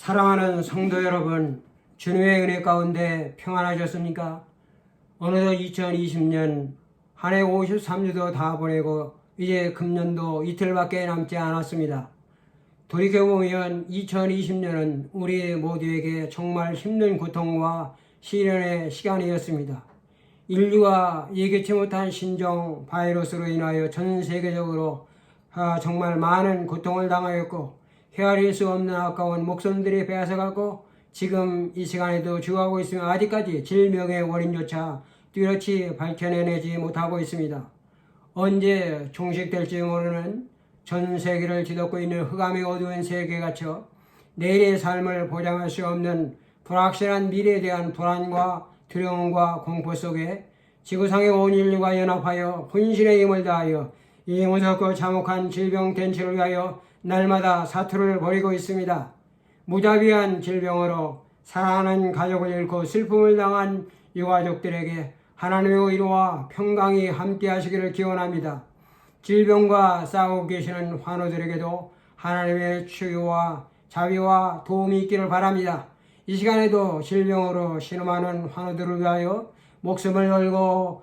사랑하는 성도 여러분, 주님의 은혜 가운데 평안하셨습니까? 어느덧 2020년 한 해 53주도 다 보내고 이제 금년도 이틀밖에 남지 않았습니다. 돌이켜보면 2020년은 우리 모두에게 정말 힘든 고통과 시련의 시간이었습니다. 인류가 예기치 못한 신종 바이러스로 인하여 전 세계적으로 정말 많은 고통을 당하였고 헤아릴 수 없는 아까운 목숨들이 빼앗아가고 지금 이 시간에도 주어하고 있으며 아직까지 질병의 원인조차 뚜렷이 밝혀내지 못하고 있습니다. 언제 종식될지 모르는 전 세계를 뒤덮고 있는 흑암의 어두운 세계에 갇혀 내일의 삶을 보장할 수 없는 불확실한 미래에 대한 불안과 두려움과 공포 속에 지구상의 온 인류가 연합하여 혼신의 힘을 다하여 이 무섭고 참혹한 질병 대처를 위하여 날마다 사투를 벌이고 있습니다. 무자비한 질병으로 사랑하는 가족을 잃고 슬픔을 당한 유가족들에게 하나님의 의로와 평강이 함께 하시기를 기원합니다. 질병과 싸우고 계시는 환우들에게도 하나님의 치유와 자비와 도움이 있기를 바랍니다. 이 시간에도 질병으로 신음하는 환우들을 위하여 목숨을 걸고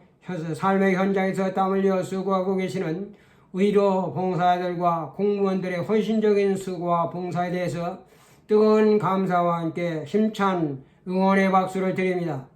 삶의 현장에서 땀 흘려 수고하고 계시는 의료 봉사자들과 공무원들의 헌신적인 수고와 봉사에 대해서 뜨거운 감사와 함께 힘찬 응원의 박수를 드립니다.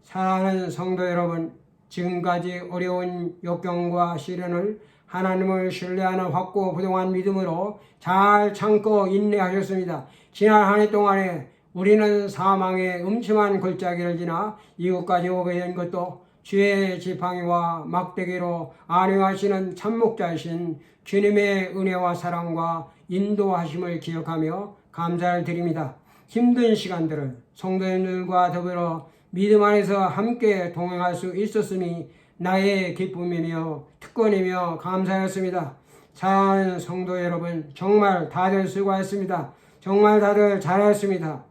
사랑하는 성도 여러분, 지금까지 어려운 역경과 시련을 하나님을 신뢰하는 확고부동한 믿음으로 잘 참고 인내하셨습니다. 지난 한 해 동안에 우리는 사망의 음침한 골짜기를 지나 이곳까지 오게 된 것도 주의 지팡이와 막대기로 안위하시는 참목자이신 주님의 은혜와 사랑과 인도하심을 기억하며 감사를 드립니다. 힘든 시간들을 성도님들과 더불어 믿음 안에서 함께 동행할 수 있었음이 나의 기쁨이며 특권이며 감사였습니다. 사랑하는 성도 여러분, 정말 다들 수고하셨습니다. 정말 다들 잘하셨습니다.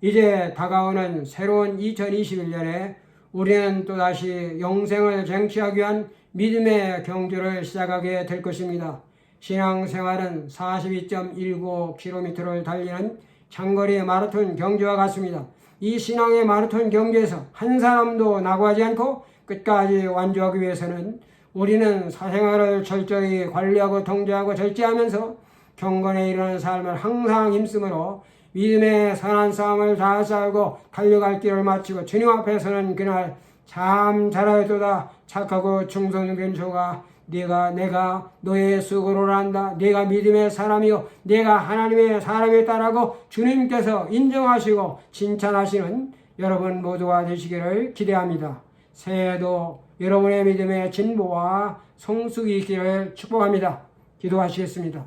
이제 다가오는 새로운 2021년에 우리는 또다시 영생을 쟁취하기 위한 믿음의 경주를 시작하게 될 것입니다. 신앙생활은 42.19km를 달리는 장거리 마라톤 경주와 같습니다. 이 신앙의 마라톤 경주에서 한 사람도 낙오하지 않고 끝까지 완주하기 위해서는 우리는 사생활을 철저히 관리하고 통제하고 절제하면서 경건에 이르는 삶을 항상 힘쓰므로 믿음의 선한 싸움을 잘 싸우고 달려갈 길을 마치고 주님 앞에서는 그날 참 잘하였도다 착하고 충성된 조가 내가 너의 수고를 한다. 내가 믿음의 사람이요 내가 하나님의 사람이었다라고 주님께서 인정하시고 칭찬하시는 여러분 모두가 되시기를 기대합니다. 새해에도 여러분의 믿음의 진보와 성숙이 있기를 축복합니다. 기도하시겠습니다.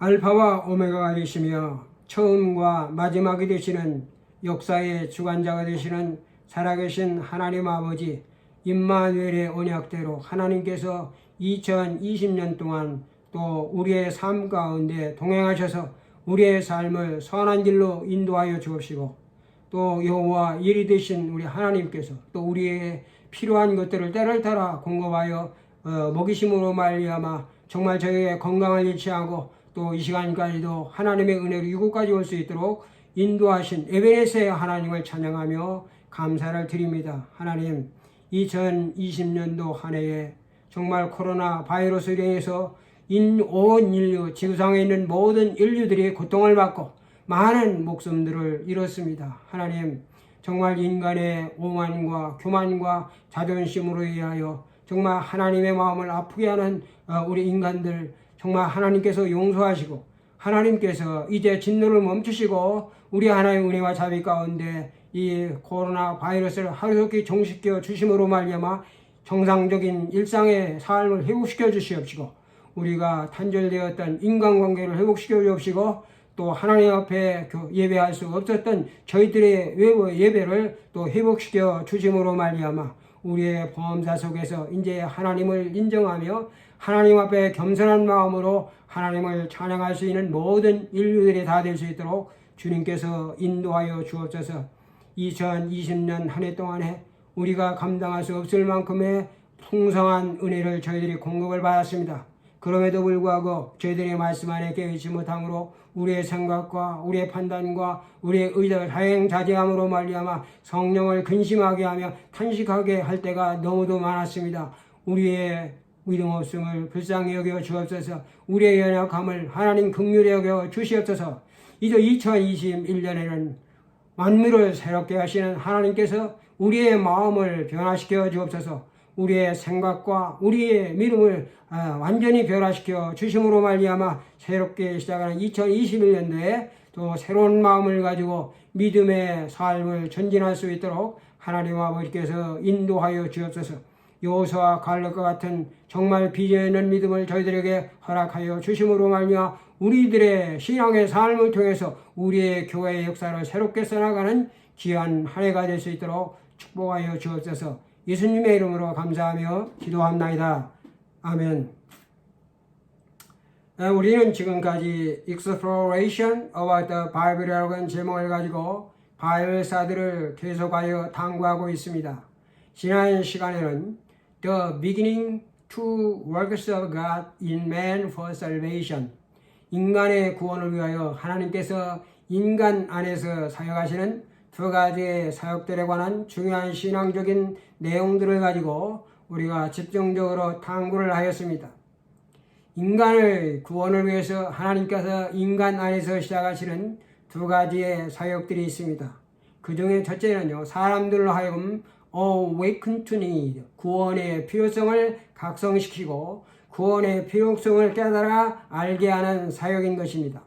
알파와 오메가가 되시며 처음과 마지막이 되시는 역사의 주관자가 되시는 살아계신 하나님 아버지 임마누엘의 언약대로 하나님께서 2020년 동안 또 우리의 삶 가운데 동행하셔서 우리의 삶을 선한 길로 인도하여 주옵시고 또 여호와 일이 되신 우리 하나님께서 또 우리의 필요한 것들을 때를 따라 공급하여 먹이심으로 말미암아 정말 저희의 건강을 잃지 않고 또 이 시간까지도 하나님의 은혜로 이곳까지 올 수 있도록 인도하신 에베네스의 하나님을 찬양하며 감사를 드립니다. 하나님 2020년도 한 해에 정말 코로나 바이러스로 인해서 온 인류 지구상에 있는 모든 인류들이 고통을 받고 많은 목숨들을 잃었습니다. 하나님 정말 인간의 오만과 교만과 자존심으로 인하여 정말 하나님의 마음을 아프게 하는 우리 인간들 정말 하나님께서 용서하시고 하나님께서 이제 진노를 멈추시고 우리 하나님의 은혜와 자비 가운데 이 코로나 바이러스를 하루속히 종식시켜 주심으로 말미암아 정상적인 일상의 삶을 회복시켜 주시옵시고 우리가 단절되었던 인간관계를 회복시켜 주옵시고 또 하나님 앞에 예배할 수 없었던 저희들의 예배를 또 회복시켜 주심으로 말미암아 우리의 범사 속에서 이제 하나님을 인정하며 하나님 앞에 겸손한 마음으로 하나님을 찬양할 수 있는 모든 인류들이 다 될 수 있도록 주님께서 인도하여 주옵소서. 2020년 한 해 동안에 우리가 감당할 수 없을 만큼의 풍성한 은혜를 저희들이 공급을 받았습니다. 그럼에도 불구하고 저희들의 말씀 안에 깨어있지 못함으로 우리의 생각과 우리의 판단과 우리의 의도를 자행자제함으로 말미암아 성령을 근심하게 하며 탄식하게 할 때가 너무도 많았습니다. 우리의 믿음 없음을 불쌍히 여겨 주옵소서. 우리의 연약함을 하나님 긍휼히 여겨 주시옵소서. 이제 2021년에는 만물을 새롭게 하시는 하나님께서 우리의 마음을 변화시켜 주옵소서. 우리의 생각과 우리의 믿음을 완전히 변화시켜 주심으로 말미암아 새롭게 시작하는 2021년도에 또 새로운 마음을 가지고 믿음의 삶을 전진할 수 있도록 하나님 아버지께서 인도하여 주옵소서. 여호수아와 갈렙과 같은 정말 비전 있는 믿음을 저희들에게 허락하여 주심으로 말미암아 우리들의 신앙의 삶을 통해서 우리의 교회의 역사를 새롭게 써나가는 귀한 한 해가 될 수 있도록 축복하여 주옵소서. 예수님의 이름으로 감사하며 기도합나이다. 아멘. 우리는 지금까지 Exploration about the Bible이라고 하는 제목을 가지고 바이블사들을 계속하여 탐구하고 있습니다. 지난 시간에는 The Beginning to Works of God in Man for Salvation, 인간의 구원을 위하여 하나님께서 인간 안에서 사역하시는 두 가지의 사역들에 관한 중요한 신앙적인 내용들을 가지고 우리가 집중적으로 탐구를 하였습니다. 인간의 구원을 위해서 하나님께서 인간 안에서 시작하시는 두 가지의 사역들이 있습니다. 그 중에 첫째는요, 사람들로 하여금 awaken to need, 구원의 필요성을 각성시키고 구원의 필요성을 깨달아 알게 하는 사역인 것입니다.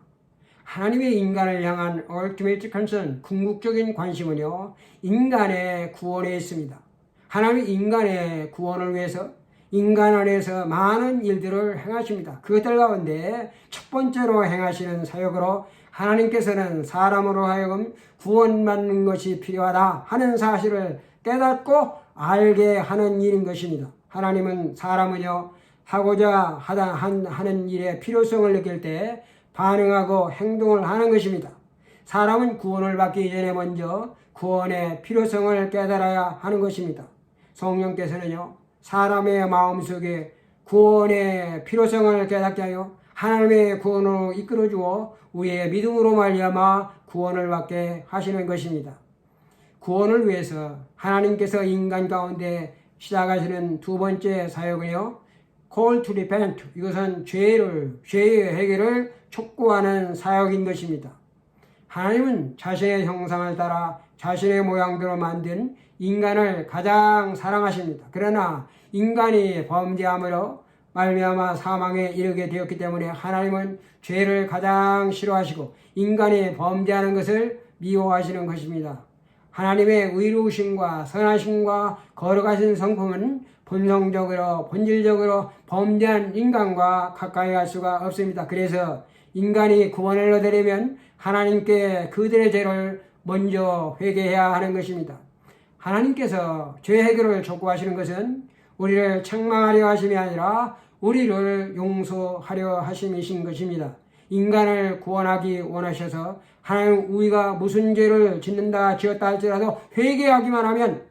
하나님의 인간을 향한 ultimate concern, 궁극적인 관심은요, 인간의 구원에 있습니다. 하나님이 인간의 구원을 위해서 인간 안에서 많은 일들을 행하십니다. 그것들 가운데 첫 번째로 행하시는 사역으로 하나님께서는 사람으로 하여금 구원받는 것이 필요하다 하는 사실을 깨닫고 알게 하는 일인 것입니다. 하나님은 사람은요, 하고자 하는 일의 필요성을 느낄 때 반응하고 행동을 하는 것입니다. 사람은 구원을 받기 전에 먼저 구원의 필요성을 깨달아야 하는 것입니다. 성령께서는요, 사람의 마음속에 구원의 필요성을 깨닫게 하여 하나님의 구원으로 이끌어주어 우리의 믿음으로 말미암아 구원을 받게 하시는 것입니다. 구원을 위해서 하나님께서 인간 가운데 시작하시는 두 번째 사역은요, Call to repent, 이것은 죄의 해결을 촉구하는 사역인 것입니다. 하나님은 자신의 형상을 따라 자신의 모양대로 만든 인간을 가장 사랑하십니다. 그러나 인간이 범죄함으로 말미암아 사망에 이르게 되었기 때문에 하나님은 죄를 가장 싫어하시고 인간이 범죄하는 것을 미워하시는 것입니다. 하나님의 의로우심과 선하심과 거룩하신 성품은 본질적으로 범죄한 인간과 가까이 할 수가 없습니다. 그래서 인간이 구원을 얻으려면 하나님께 그들의 죄를 먼저 회개해야 하는 것입니다. 하나님께서 죄 해결을 촉구하시는 것은 우리를 책망하려 하심이 아니라 우리를 용서하려 하심이신 것입니다. 인간을 구원하기 원하셔서 하나님 우리가 무슨 죄를 지었다 할지라도 회개하기만 하면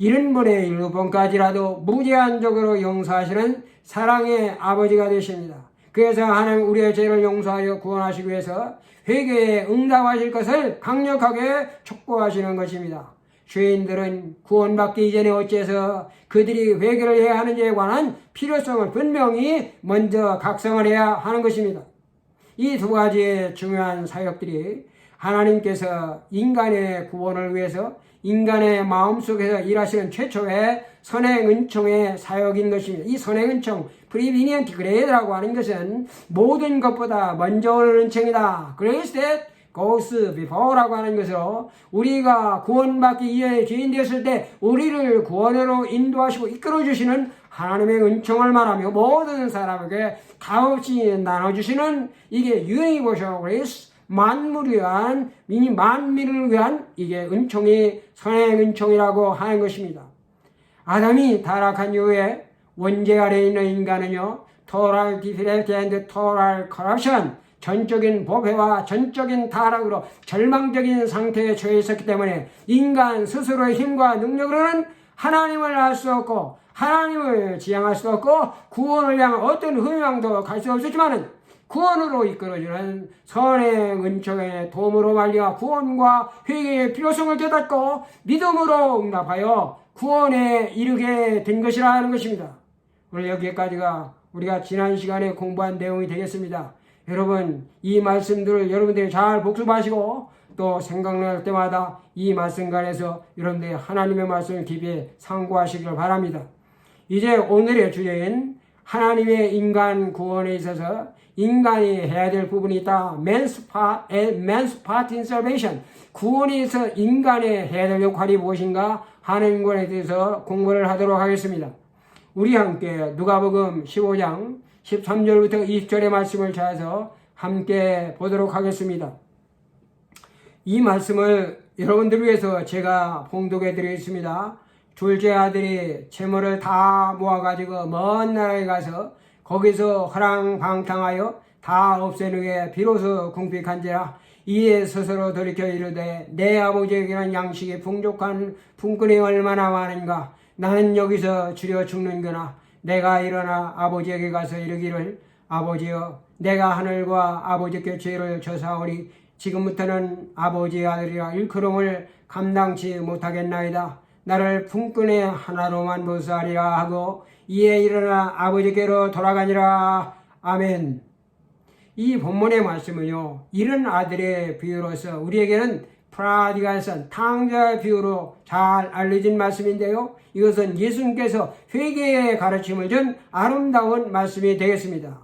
70번에 7번까지라도 무제한적으로 용서하시는 사랑의 아버지가 되십니다. 그래서 하나님 우리의 죄를 용서하여 구원하시기 위해서 회개에 응답하실 것을 강력하게 촉구하시는 것입니다. 죄인들은 구원받기 이전에 어째서 그들이 회개를 해야 하는지에 관한 필요성을 분명히 먼저 각성을 해야 하는 것입니다. 이 두 가지의 중요한 사역들이 하나님께서 인간의 구원을 위해서 인간의 마음속에서 일하시는 최초의 선행은총의 사역인 것입니다. 이 선행은총, prevenient grace라고 하는 것은 모든 것보다 먼저 오는 은총이다. Grace that goes before라고 하는 것으로 우리가 구원받기 이전에 죄인 되었을 때 우리를 구원으로 인도하시고 이끌어주시는 하나님의 은총을 말하며 모든 사람에게 값없이 나눠주시는 이게 universal grace, 만물을 위한 이게 은총이 선행 은총이라고 하는 것입니다. 아담이 타락한 이후에 원죄 아래에 있는 인간은요, total defect and total corruption, 전적인 보배와 전적인 타락으로 절망적인 상태에 처해 있었기 때문에 인간 스스로의 힘과 능력으로는 하나님을 알 수 없고 하나님을 지향할 수도 없고 구원을 향한 어떤 흥망도 갈 수 없었지만은 구원으로 이끌어주는 선행 은총의 도움으로 말미암아 구원과 회개의 필요성을 깨닫고 믿음으로 응답하여 구원에 이르게 된 것이라 하는 것입니다. 오늘 여기까지가 우리가 지난 시간에 공부한 내용이 되겠습니다. 여러분 이 말씀들을 여러분들이 잘 복습하시고 또 생각날 때마다 이 말씀관에서 여러분들이 하나님의 말씀을 깊이 상고하시길 바랍니다. 이제 오늘의 주제인 하나님의 인간 구원에 있어서 인간이 해야 될 부분이 있다. Man's part in salvation. 구원에 있어서 인간이 해야 될 역할이 무엇인가 하는 것에 대해서 공부를 하도록 하겠습니다. 우리 함께 누가복음 15장 13절부터 20절의 말씀을 찾아서 함께 보도록 하겠습니다. 이 말씀을 여러분들을 위해서 제가 봉독해 드리겠습니다. 둘째 아들이 재물을 다 모아가지고 먼 나라에 가서 거기서 허랑방탕하여 다 없앤 후에 비로소 궁핍한지라 이에 스스로 돌이켜 이르되 내 아버지에게는 양식이 풍족한 품꾼이 얼마나 많은가 나는 여기서 줄여 죽는구나. 내가 일어나 아버지에게 가서 이르기를 아버지여 내가 하늘과 아버지께 죄를 저사오니 지금부터는 아버지의 아들이라 일컬음을 감당치 못하겠나이다. 나를 품꾼의 하나로만 보수하리라 하고 이에 일어나 아버지께로 돌아가니라. 아멘. 이 본문의 말씀은요 이런 아들의 비유로서 우리에게는 프라디갈 선 탕자의 비유로 잘 알려진 말씀인데요, 이것은 예수님께서 회개의 가르침을 준 아름다운 말씀이 되겠습니다.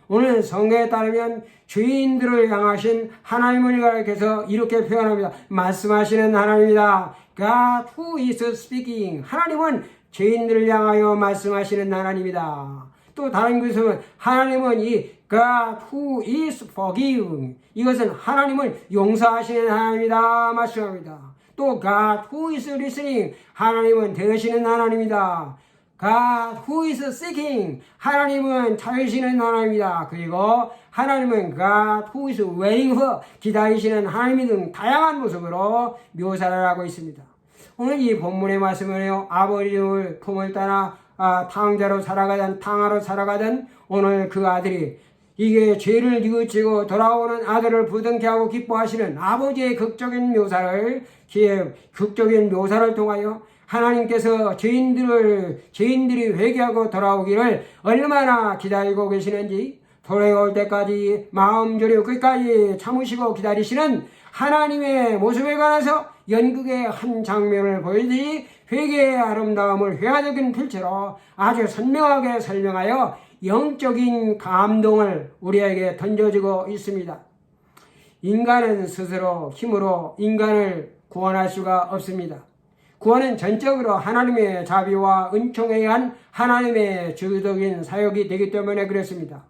오늘 성경에 따르면 죄인들을 향하신 하나님을 가리켜서 이렇게 표현합니다. 말씀하시는 하나님이다. God who is speaking. 하나님은 죄인들을 향하여 말씀하시는 하나님이다. 또 다른 것은 하나님은 이 God who is forgiving. 이것은 하나님을 용서하시는 하나님이다 말씀합니다. 또 God who is listening. 하나님은 들으시는 하나님이다. God who is seeking. 하나님은 찾으시는 하나님이다. 그리고 하나님은 God who is waiting for. 기다리시는 하나님 등 다양한 모습으로 묘사를 하고 있습니다. 오늘 이 본문의 말씀은요, 아버지의 품을 따라 탕자로 살아가던 오늘 그 아들이 이게 죄를 뉘우치고 돌아오는 아들을 부둥켜 하고 기뻐하시는 아버지의 극적인 묘사를 통하여 하나님께서 죄인들이 회개하고 돌아오기를 얼마나 기다리고 계시는지, 돌아올 때까지 마음 졸이고 끝까지 참으시고 기다리시는 하나님의 모습에 관해서 연극의 한 장면을 보여주니 회개의 아름다움을 회화적인 필체로 아주 선명하게 설명하여 영적인 감동을 우리에게 던져주고 있습니다. 인간은 스스로 힘으로 인간을 구원할 수가 없습니다. 구원은 전적으로 하나님의 자비와 은총에 의한 하나님의 주도적인 사역이 되기 때문에 그렇습니다.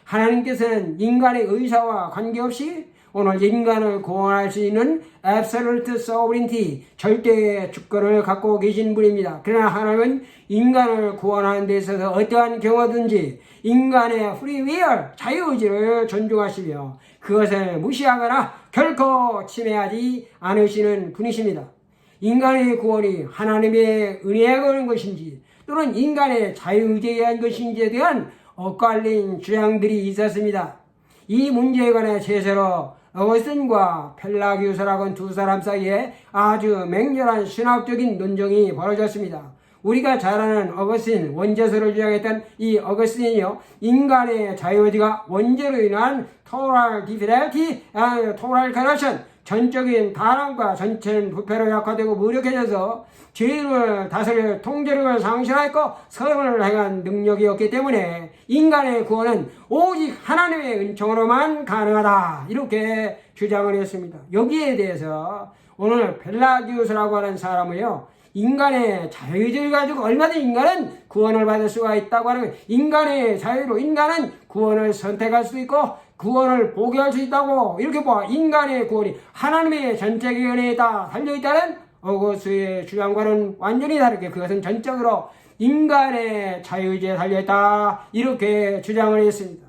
하나님께서는 인간의 의사와 관계없이 오늘 인간을 구원할 수 있는 absolute sovereignty, 절대의 주권을 갖고 계신 분입니다. 그러나 하나님은 인간을 구원하는 데 있어서 어떠한 경우든지 인간의 free will, 자유의지를 존중하시며 그것을 무시하거나 결코 침해하지 않으시는 분이십니다. 인간의 구원이 하나님의 은혜에 관한 것인지 또는 인간의 자유의지에 의한 것인지에 대한 엇갈린 주장들이 있었습니다. 이 문제에 관해 제세로 어거스틴과 펠라기우스라고는 두 사람 사이에 아주 맹렬한 신학적인 논쟁이 벌어졌습니다. 우리가 잘 아는 어거스틴, 원죄설을 주장했던 이 어거스틴이요, 인간의 자유의지가 원죄로 인한 토럴 디피델티, 토럴 커러션, 전적인 타락과 전체는 부패로 약화되고 무력해져서 죄를 다스릴 통제력을 상실하였고 선을 행한 능력이 없기 때문에 인간의 구원은 오직 하나님의 은총으로만 가능하다, 이렇게 주장을 했습니다. 여기에 대해서 오늘 펠라기우스라고 하는 사람은요, 인간의 자유의지를 가지고 얼마든지 인간은 구원을 받을 수가 있다고 하는, 인간의 자유로 인간은 구원을 선택할 수 있고 구원을 포기할 수 있다고 이렇게 봐. 인간의 구원이 하나님의 전적인 은혜에 다 달려있다는 어거스의 주장과는 완전히 다르게 그것은 전적으로 인간의 자유의지에 달려있다, 이렇게 주장을 했습니다.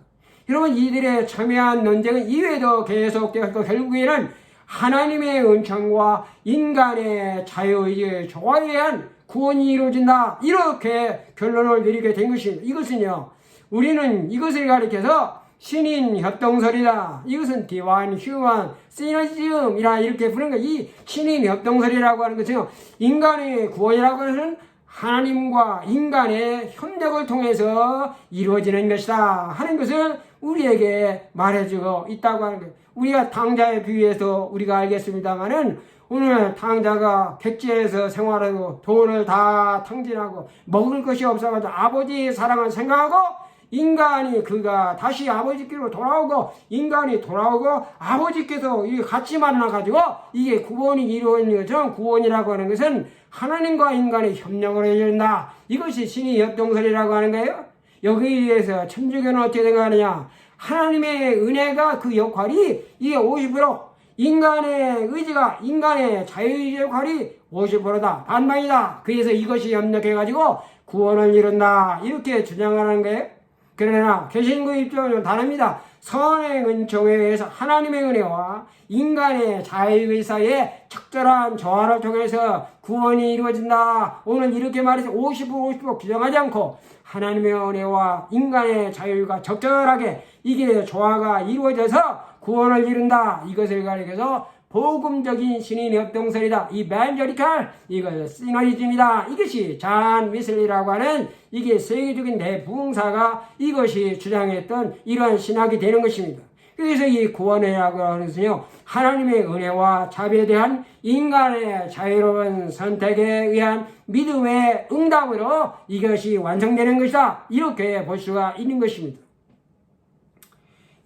여러분, 이들의 첨예한 논쟁은 이외에도 계속되었고 결국에는 하나님의 은총과 인간의 자유의지의 조화에 의한 구원이 이루어진다. 이렇게 결론을 내리게 된 것입니다. 이것은요, 우리는 이것을 가리켜서 신인 협동설이다. 이것은 디와인 휴먼 시너지즘이라 이렇게 부르는 거. 이 신인 협동설이라고 하는 것은 인간의 구원이라고 하는 하나님과 인간의 협력을 통해서 이루어지는 것이다 하는 것을 우리에게 말해주고 있다고 하는 거예요. 우리가 탕자에 비유해서 우리가 알겠습니다만은 오늘 탕자가 객지에서 생활하고 돈을 다 탕진하고 먹을 것이 없어가지고 아버지의 사랑을 생각하고 인간이 그가 다시 아버지께로 돌아오고 인간이 돌아오고 아버지께서 같이 만나가지고 이게 구원이 이루어지는 것은 구원이라고 하는 것은 하나님과 인간의 협력을 해준다. 이것이 신의 협동설이라고 하는 거예요. 여기에서 천주교는 어떻게 생각하느냐. 하나님의 은혜가 그 역할이 이게 50% 인간의 의지가 인간의 자유의지 역할이 50%다. 반반이다. 그래서 이것이 협력해가지고 구원을 이룬다. 이렇게 주장하는 거예요. 그러나 개신교 입장은 다릅니다. 선의 은총에 의해서 하나님의 은혜와 인간의 자유의 사이에 적절한 조화를 통해서 구원이 이루어진다. 오늘 이렇게 말해서 50% 규정하지 않고 하나님의 은혜와 인간의 자유가 적절하게 이게 조화가 이루어져서 구원을 이룬다. 이것을 가리켜서 복음적인 신인 협동설이다. 이벤저리칼 이거 시너리즘이다. 이것이 잔 위슬리라고 하는 이게 세계적인 대부흥사가 이것이 주장했던 이러한 신학이 되는 것입니다. 그래서 이 구원이라고 하는 것은요, 하나님의 은혜와 자비에 대한 인간의 자유로운 선택에 의한 믿음의 응답으로 이것이 완성되는 것이다. 이렇게 볼 수가 있는 것입니다.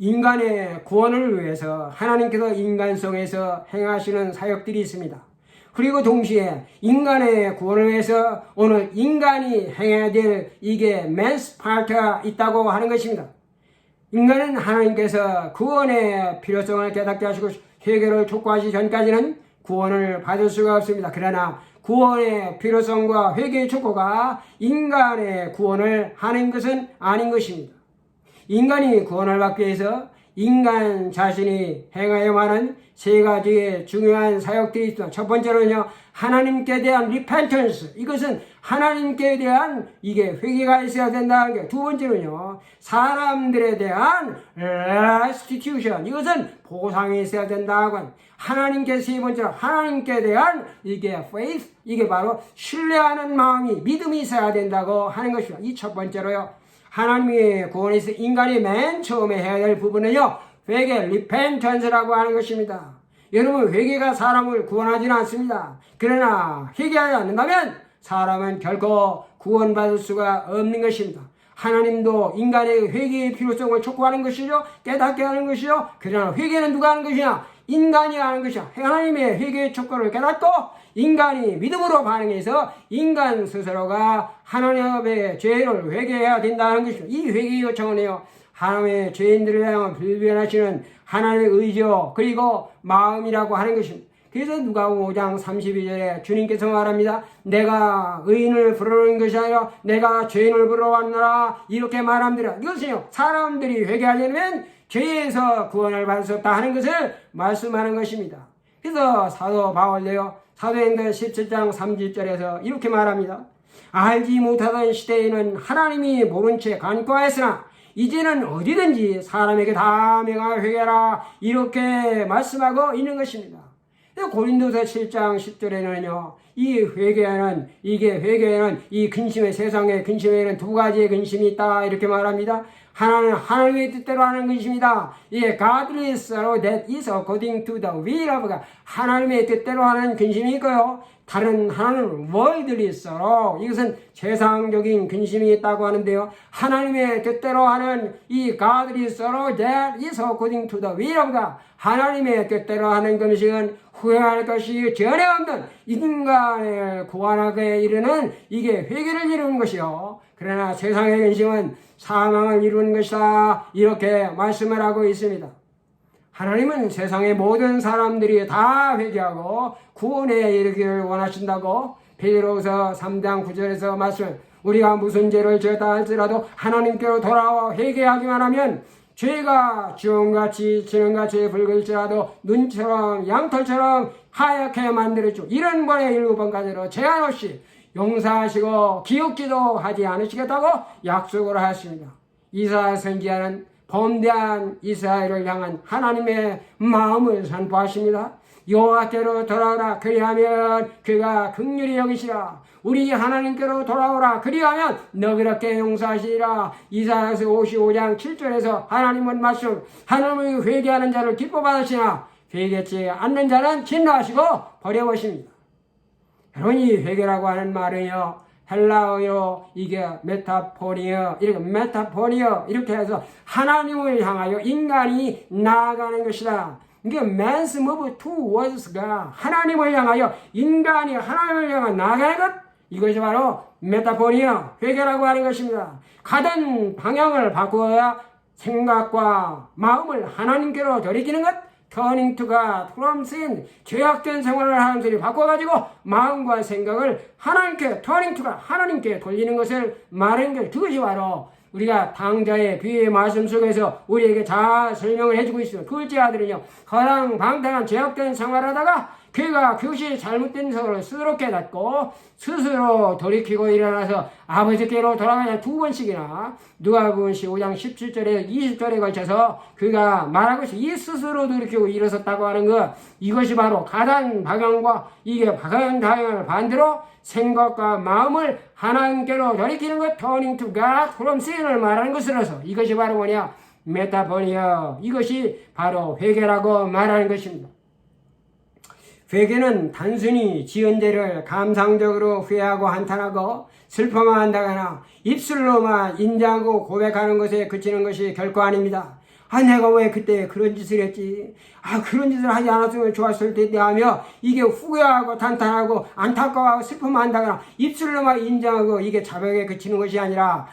인간의 구원을 위해서 하나님께서 인간성에서 행하시는 사역들이 있습니다. 그리고 동시에 인간의 구원을 위해서 오늘 인간이 행해야 될 이게 맨스 파트가 있다고 하는 것입니다. 인간은 하나님께서 구원의 필요성을 깨닫게 하시고 회개를 촉구하시기 전까지는 구원을 받을 수가 없습니다. 그러나 구원의 필요성과 회개의 촉구가 인간의 구원을 하는 것은 아닌 것입니다. 인간이 구원을 받기 위해서 인간 자신이 행하여야 하는 세 가지의 중요한 사역들이 있습니다. 첫 번째로는요, 하나님께 대한 repentance. 이것은 하나님께 대한 이게 회개가 있어야 된다는 게. 두 번째로는요, 사람들에 대한 restitution. 이것은 보상이 있어야 된다고 하는. 하나님께 세 번째로 하나님께 대한 이게 faith. 이게 바로 신뢰하는 마음이 믿음이 있어야 된다고 하는 것입니다. 이 첫 번째로요. 하나님의 구원에서 인간이 맨 처음에 해야 될 부분은요, 회개, 리펜턴스라고 하는 것입니다. 여러분, 회개가 사람을 구원하지는 않습니다. 그러나 회개하지 않는다면 사람은 결코 구원받을 수가 없는 것입니다. 하나님도 인간의 회개의 필요성을 촉구하는 것이죠. 깨닫게 하는 것이죠. 그러나 회개는 누가 하는 것이냐? 인간이 하는 것이야. 하나님의 회개의 촉구를 깨닫고 인간이 믿음으로 반응해서 인간 스스로가 하나님의 죄를 회개해야 된다는 것이죠. 이 회개 요청은요, 하나님의 죄인들을 향해 불변하시는 하나님의 의지요, 그리고 마음이라고 하는 것입니다. 그래서 누가복음 5장 32절에 주님께서 말합니다. 내가 의인을 부르는 것이 아니라 내가 죄인을 부르러 왔노라. 이렇게 말합니다. 이것은요, 사람들이 회개하려면 죄에서 구원을 받을 수 없다 하는 것을 말씀하는 것입니다. 그래서 사도 바울도요, 사도행전 17장 30절에서 이렇게 말합니다. 알지 못하던 시대에는 하나님이 모른 채 간과했으나 이제는 어디든지 사람에게 다 명하여 회개하라. 이렇게 말씀하고 있는 것입니다. 고린도서 7장 10절에는요, 이 회개는 이 근심의 세상의 근심에는 두 가지의 근심이 있다. 이렇게 말합니다. 하나는 하나님의 뜻대로 하는 근심이다. 이게 godly sorrow that is according to the will of God. 하나님의 뜻대로 하는 근심이 있고요. 다른 하나는 worldly sorrow. 이것은 세상적인 근심이 있다고 하는데요. 하나님의 뜻대로 하는 이 godly sorrow that is according to the will of God. 하나님의 뜻대로 하는 근심은 후회할 것이 전혀 없는 인간을 구원하게 이르는 이게 회개를 이루는 것이요. 그러나 세상의 근심은 사망을 이루는 것이다. 이렇게 말씀을 하고 있습니다. 하나님은 세상의 모든 사람들이 다 회개하고 구원에 이르기를 원하신다고 베드로서 3장 9절에서 말씀, 우리가 무슨 죄를 지었다 할지라도 하나님께로 돌아와 회개하기만 하면 죄가 지온같이 지능같이 붉을지라도 눈처럼 양털처럼 하얗게 만들어주고 70번에 7번까지로 제한 없이 용서하시고 기억지도 하지 않으시겠다고 약속을 하였습니다. 이사야 선지자는 범대한 이스라엘을 향한 하나님의 마음을 선포하십니다. 여호와께로 돌아오라 그리하면 그가 긍휼히 여기시라. 우리 하나님께로 돌아오라 그리하면 너그럽게 용서하시리라. 이사야서 55장 7절에서 하나님은 말씀, 하나님이 회개하는 자를 기뻐 받으시나 회개치 않는 자는 진노하시고 버려보십니다. 여러분, 이 회개라고 하는 말은요, 헬라어요, 이게 메타포니어, 이렇게 해서 하나님을 향하여 인간이 나아가는 것이다. 이게 man's move towards가 하나님을 향하여 인간이 하나님을 향해 나아가는 것, 이것이 바로 메타포니어, 회개라고 하는 것입니다. 가던 방향을 바꾸어야 생각과 마음을 하나님께로 돌이키는 것, turning to God from sin, 죄악된 생활을 하는 소리 바꿔가지고 마음과 생각을 하나님께, turning to God, 하나님께 돌리는 것을 말하는 것, 그것이 바로 우리가 당자의 비유의 말씀 속에서 우리에게 잘 설명을 해주고 있습니다. 둘째 아들은요, 허랑방탕한 죄악된 생활하다가 그가 그것이 잘못된 것을 스스로 깨닫고 스스로 돌이키고 일어나서 아버지께로 돌아가냐 두 번씩이나 누가복음 15장 17절에 20절에 걸쳐서 그가 말하고 있어요. 이 스스로 돌이키고 일어섰다고 하는 것, 이것이 바로 가단 방향과 이게 가단 방향을 반대로 생각과 마음을 하나님께로 돌이키는 것, turning to God from sin을 말하는 것으로서 이것이 바로 뭐냐, 메타포니어, 이것이 바로 회개라고 말하는 것입니다. 회개는 단순히 지은 죄를 감상적으로 후회하고 한탄하고 슬퍼만 한다거나 입술로만 인정하고 고백하는 것에 그치는 것이 결코 아닙니다. 내가 왜 그때 그런 짓을 했지? 그런 짓을 하지 않았으면 좋았을 텐데 하며 이게 후회하고 탄탄하고 안타까워하고 슬퍼만 한다거나 입술로만 인정하고 이게 자백에 그치는 것이 아니라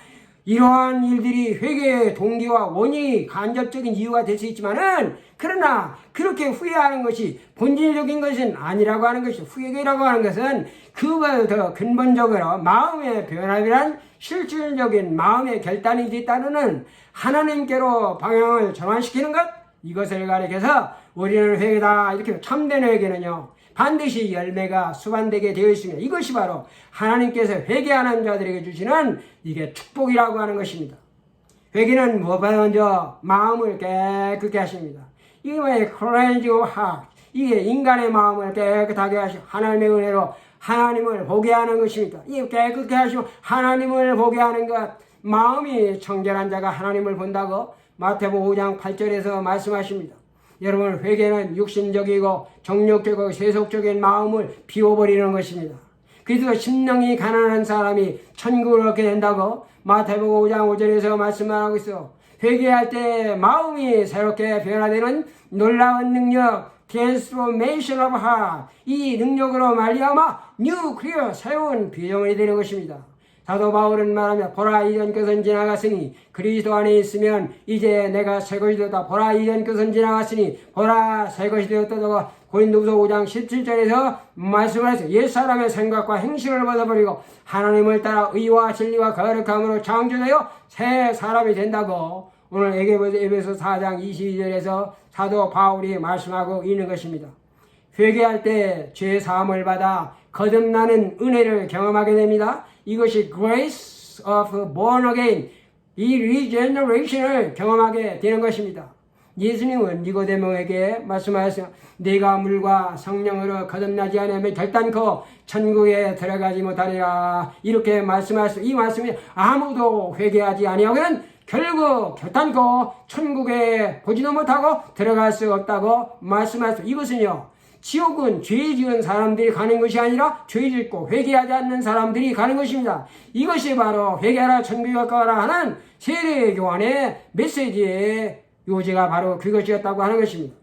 이러한 일들이 회개의 동기와 원인이 간접적인 이유가 될 수 있지만은 그러나 그렇게 후회하는 것이 본질적인 것은 아니라고 하는 것이, 후회라고 하는 것은 그보다 더 근본적으로 마음의 변화란 실질적인 마음의 결단이 따르는 하나님께로 방향을 전환시키는 것, 이것을 가리켜서 우리는 회개다, 이렇게 참된 회개는요 반드시 열매가 수반되게 되어 있습니다. 이것이 바로 하나님께서 회개하는 자들에게 주시는 이게 축복이라고 하는 것입니다. 회개는 무엇보다 먼저 마음을 깨끗게 하십니다. 이게 뭐예요? cleanse your heart. 이게 인간의 마음을 깨끗하게 하시고 하나님의 은혜로 하나님을 보게 하는 것입니다. 이게 깨끗게 하시고 하나님을 보게 하는 것, 마음이 청결한 자가 하나님을 본다고 마태복음 5장 8절에서 말씀하십니다. 여러분, 회개는 육신적이고 정욕적이고 세속적인 마음을 비워버리는 것입니다. 그래서 심령이 가난한 사람이 천국을 얻게 된다고 마태복음 5장 5절에서 말씀하고 있어. 회개할 때 마음이 새롭게 변화되는 놀라운 능력, transformation of heart, 이 능력으로 말미암아 new creature, 새로운 피조물이 되는 것입니다. 사도 바울은 말하며 보라 이전 것은 지나갔으니 그리스도 안에 있으면 이제 내가 새 것이 되었다. 보라 이전 것은 지나갔으니 보라 새 것이 되었다고 고린도후서 5장 17절에서 말씀을 했어요. 옛사람의 생각과 행실을 벗어버리고 하나님을 따라 의와 진리와 거룩함으로 창조되어 새 사람이 된다고 오늘 에베소 4장 22절에서 사도 바울이 말씀하고 있는 것입니다. 회개할 때 죄 사함을 받아 거듭나는 은혜를 경험하게 됩니다. 이것이 grace of born again, 이 regeneration을 경험하게 되는 것입니다. 예수님은 니고데모에게 말씀하셨어요. 네가 물과 성령으로 거듭나지 않으면 결단코 천국에 들어가지 못하리라. 이렇게 말씀하셨어요. 이 말씀이 아무도 회개하지 아니하고는 결국 결단코 천국에 보지도 못하고 들어갈 수 없다고 말씀하셨어요. 이것은요, 지옥은 죄 지은 사람들이 가는 것이 아니라 죄 짓고 회개하지 않는 사람들이 가는 것입니다. 이것이 바로 회개하라 천국에 가까워라 하는 세례요한의 메시지의 요지가 바로 그것이었다고 하는 것입니다.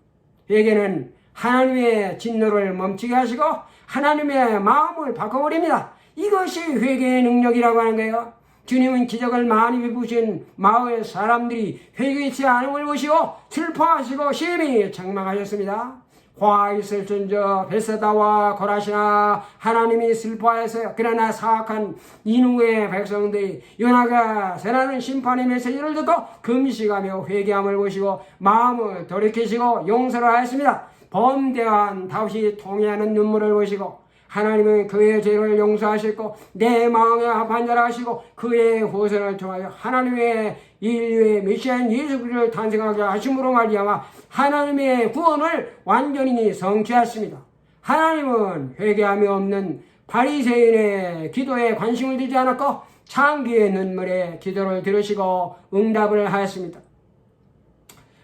회개는 하나님의 진노를 멈추게 하시고 하나님의 마음을 바꿔버립니다. 이것이 회개의 능력이라고 하는 거예요. 주님은 기적을 많이 베푸신 마을 사람들이 회개치 않음을 보시고 슬퍼하시고 심히 책망하셨습니다. 화 있을진저 베세다와 고라시나 하나님이 슬퍼하였어요. 그러나 사악한 이누의 백성들이 요나가 세라는 심판의 메시지를 듣고 금식하며 회개함을 보시고 마음을 돌이키시고 용서를 하였습니다. 범대한 다윗이 통해하는 눈물을 보시고 하나님은 그의 죄를 용서하시고 내 마음에 합한 자라 하시고 그의 후손을 통하여 하나님의 인류의 메시아인 예수 그리스도를 탄생하게 하심으로 말미암아 하나님의 구원을 완전히 성취하십니다. 하나님은 회개함이 없는 바리새인의 기도에 관심을 두지 않았고 창기의 눈물에 기도를 들으시고 응답을 하였습니다.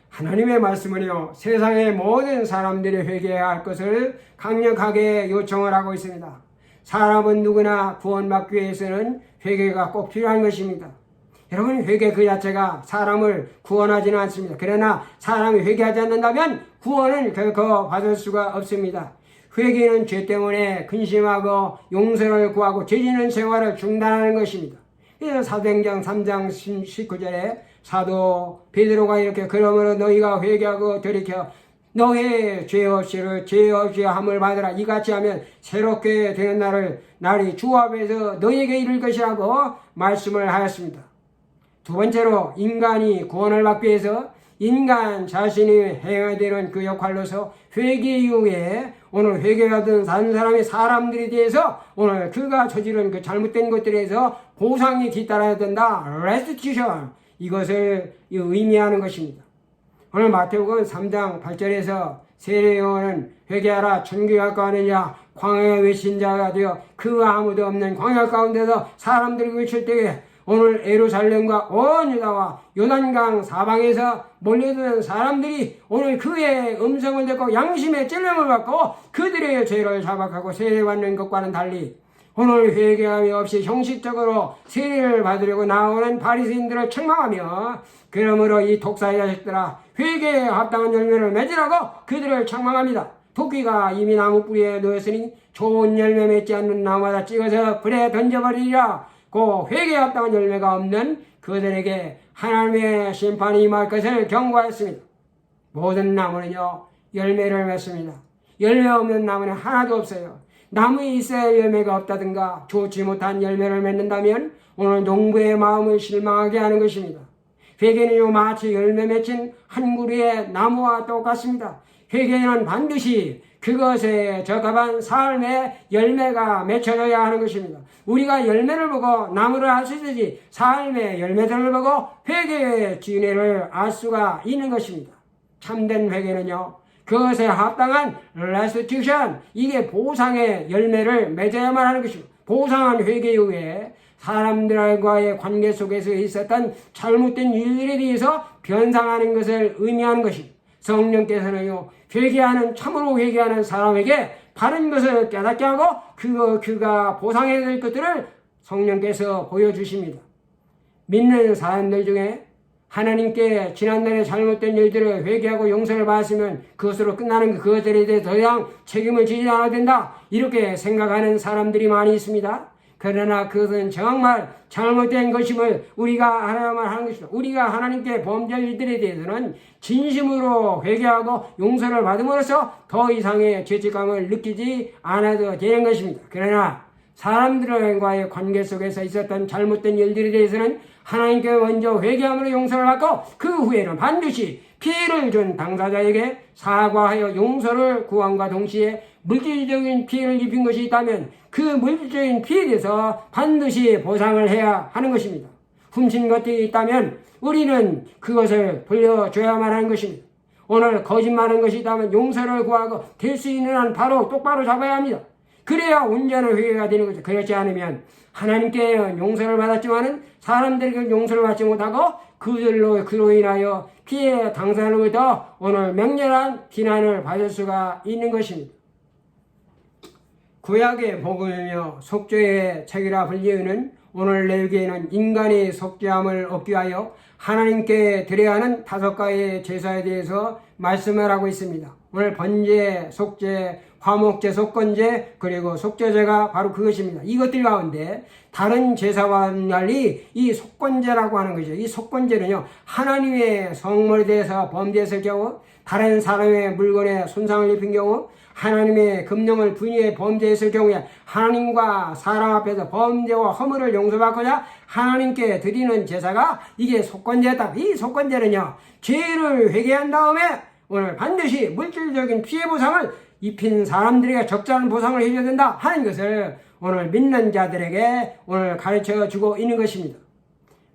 하나님의 말씀은요, 세상의 모든 사람들이 회개해야 할 것을 강력하게 요청을 하고 있습니다. 사람은 누구나 구원받기 위해서는 회개가 꼭 필요한 것입니다. 여러분, 회개 그 자체가 사람을 구원하지는 않습니다. 그러나 사람이 회개하지 않는다면 구원을 결코 받을 수가 없습니다. 회개는 죄 때문에 근심하고 용서를 구하고 죄지는 생활을 중단하는 것입니다. 그래서 사도행전 3장 19절에 사도 베드로가 이렇게 그러므로 너희가 회개하고 돌이켜 너의 죄 없이 함을 받으라. 이같이 하면 새롭게 되는 날이 주 앞에서 너희에게 이를 것이라고 말씀을 하였습니다. 두 번째로 인간이 구원을 받기 위해서 인간 자신이 행해야 되는 그 역할로서 회개 이후에 오늘 회개하던 다른 사람들에 대해서 오늘 그가 저지른 그 잘못된 것들에 대해서 보상이 뒤따라야 된다. restitution. 이것을 의미하는 것입니다. 오늘 마태복음 3장 8절에서 세례요한은 회개하라 천국에 가느냐 광야에 외친 자가 되어 그 아무도 없는 광야 가운데서 사람들이 외칠 때에 오늘 예루살렘과 온 유다와 요단강 사방에서 몰려드는 사람들이 오늘 그의 음성을 듣고 양심의 찔림을 받고 그들의 죄를 자박하고 세례받는 것과는 달리 오늘 회개함이 없이 형식적으로 세례를 받으려고 나오는 바리새인들을 책망하며 그러므로 이 독사의 자식들아 회개에 합당한 열매를 맺으라고 그들을 책망합니다. 도끼가 이미 나무 뿌리에 놓였으니 좋은 열매 맺지 않는 나무마다 찍어서 불에 던져버리리라. 그 회개에 합당한 열매가 없는 그들에게 하나님의 심판이 임할 것을 경고하였습니다. 모든 나무는요 열매를 맺습니다. 열매 없는 나무는 하나도 없어요. 나무에 있어야 열매가 없다든가 좋지 못한 열매를 맺는다면 오늘 농부의 마음을 실망하게 하는 것입니다. 회개는요 마치 열매 맺힌 한 그루의 나무와 똑같습니다. 회개는 반드시 그것에 적합한 삶의 열매가 맺혀져야 하는 것입니다. 우리가 열매를 보고 나무를 알 수 있듯이 삶의 열매들을 보고 회개의 진리를 알 수가 있는 것입니다. 참된 회개는요 그것에 합당한 restitution, 이게 보상의 열매를 맺어야만 하는 것입니다. 보상한 회개 이후에 사람들과의 관계 속에서 있었던 잘못된 일들에 대해서 변상하는 것을 의미하는 것입니다. 성령께서는요 참으로 회개하는 사람에게 바른 것을 깨닫게 하고 그가 보상해야 될 것들을 성령께서 보여주십니다. 믿는 사람들 중에 하나님께 지난날에 잘못된 일들을 회개하고 용서를 받았으면 그것으로 끝나는 그것들에 대해 더 이상 책임을 지지 않아야 된다 이렇게 생각하는 사람들이 많이 있습니다. 그러나 그것은 정말 잘못된 것임을 우리가 알아야만 하는 것입니다. 우리가 하나님께 범죄할 일들에 대해서는 진심으로 회개하고 용서를 받음으로써 더 이상의 죄책감을 느끼지 않아도 되는 것입니다. 그러나 사람들과의 관계 속에서 있었던 잘못된 일들에 대해서는 하나님께 먼저 회개함으로 용서를 받고 그 후에는 반드시 피해를 준 당사자에게 사과하여 용서를 구함과 동시에 물질적인 피해를 입힌 것이 있다면 그 물질적인 피해에 대해서 반드시 보상을 해야 하는 것입니다. 훔친 것들이 있다면 우리는 그것을 돌려줘야만 하는 것입니다. 오늘 거짓말한 것이 있다면 용서를 구하고 될 수 있는 한 바로 똑바로 잡아야 합니다. 그래야 온전한 회개가 되는 거죠. 그렇지 않으면 하나님께 용서를 받았지만은 사람들에게 용서를 받지 못하고 그로 인하여 피해 당사자로부터 오늘 맹렬한 비난을 받을 수가 있는 것입니다. 구약의 복음이며 속죄의 책이라 불리우는 오늘 레위기에는 인간의 속죄함을 얻기 위하여 하나님께 드려야 하는 5가지의 제사에 대해서 말씀을 하고 있습니다. 오늘 번제, 속죄, 화목제, 속건제, 그리고 속죄제가 바로 그것입니다. 이것들 가운데 다른 제사와 달리 이 속건제라고 하는 거죠. 이 속건제는요 하나님의 성물에 대해서 범죄했을 경우, 다른 사람의 물건에 손상을 입힌 경우, 하나님의 금령을 분위에 범죄했을 경우에 하나님과 사람 앞에서 범죄와 허물을 용서받고자 하나님께 드리는 제사가 이게 속건제다. 이 속건제는요 죄를 회개한 다음에 오늘 반드시 물질적인 피해 보상을 입힌 사람들에게 적절한 보상을 해줘야 된다 하는 것을 오늘 믿는 자들에게 오늘 가르쳐 주고 있는 것입니다.